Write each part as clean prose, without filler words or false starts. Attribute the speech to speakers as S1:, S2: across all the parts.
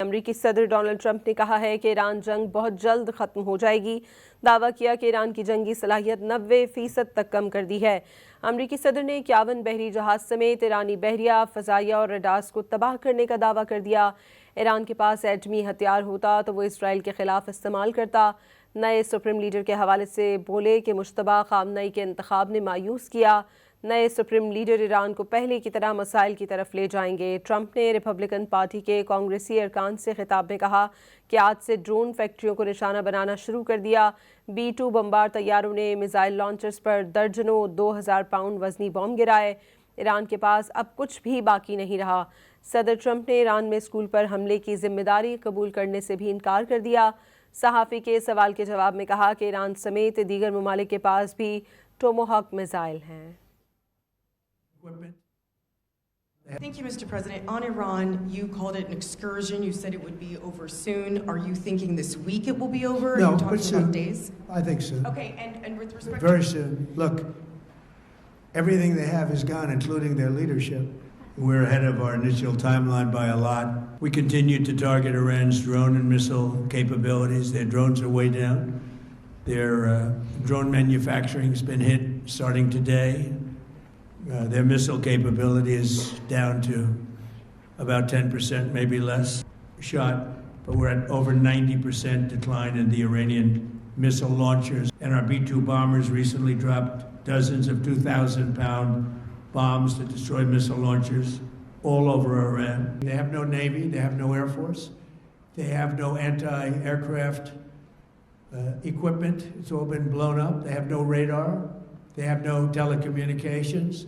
S1: अमरीकी सदर Donald Trump ने कहा है कि ईरान जंग बहुत जल्द ख़त्म हो जाएगी। दावा किया कि ईरान की जंगी सलाहियत 90% तक कम कर दी है। अमरीकी सदर ने 51 बहरी जहाज समेत ईरानी बहरिया, फ़ज़ाइया और रडार्स को तबाह करने का दावा कर दिया। ईरान के पास एटमी हथियार होता तो वो इसराइल के खिलाफ इस्तेमाल करता। नए सुप्रीम लीडर के हवाले से बोले कि मुश्तबा ख़ामनई के इंतखाब ने मायूस किया। नए सुप्रीम लीडर ईरान को पहले की तरह मसाइल की तरफ ले जाएंगे। ट्रंप ने रिपब्लिकन पार्टी के कांग्रेसी अरकान से खिताब में कहा कि आज से ड्रोन फैक्ट्रियों को निशाना बनाना शुरू कर दिया। B-2 बमबार तैयारों ने मिसाइल लॉन्चर्स पर दर्जनों 2000 पाउंड वजनी बम गिराए। ईरान के पास अब कुछ भी बाकी नहीं रहा। सदर ट्रंप ने ईरान में स्कूल पर हमले की जिम्मेदारी कबूल करने से भी इनकार कर दिया। सहाफ़ी के सवाल के जवाब में कहा कि ईरान समेत दीगर ममालिक के पास भी टोमोहॉक मिसाइल हैं।
S2: Thank you, Mr. President. On Iran, you called it an excursion. You said it would be over soon. Are you thinking this week it will be over?
S3: No,
S2: Are you
S3: but
S2: talking
S3: soon.
S2: about days?
S3: I think soon.
S2: Okay, and with respect
S3: Very soon. Look, everything they have is gone, including their leadership. We're ahead of our initial timeline by a lot. We continue to target Iran's drone and missile capabilities. Their drones are way down. Their drone manufacturing has been hit starting today. Their missile capability is down to about 10%, maybe less shot, but we're at over 90% decline in the Iranian missile launchers. And our B-2 bombers recently dropped dozens of 2,000-pound bombs to destroy missile launchers all over Iran. They have no navy, they have no air force, they have no anti-aircraft equipment. It's all been blown up. They have no radar. They have no telecommunications,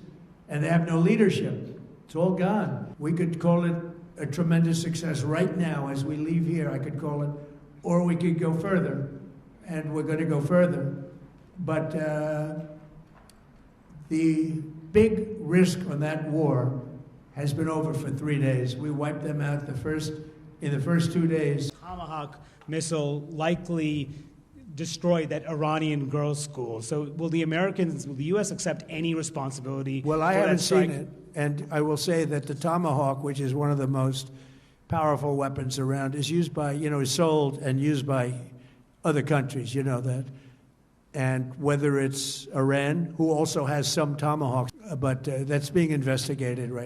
S3: and they have no leadership. It's all gone. We could call it a tremendous success right now as we leave here, I could call it, or we could go further, and we're going to go further. But the big risk on that war has been over for 3 days. We wiped them out in the first 2 days.
S4: Tomahawk missile likely destroyed that Iranian girls' school. So will the U.S. accept any responsibility?
S3: Well, I haven't seen it, and I will say that the Tomahawk, which is one of the most powerful weapons around, is used by, is sold and used by other countries, you know that. And whether it's Iran, who also has some Tomahawks, but that's being investigated right now.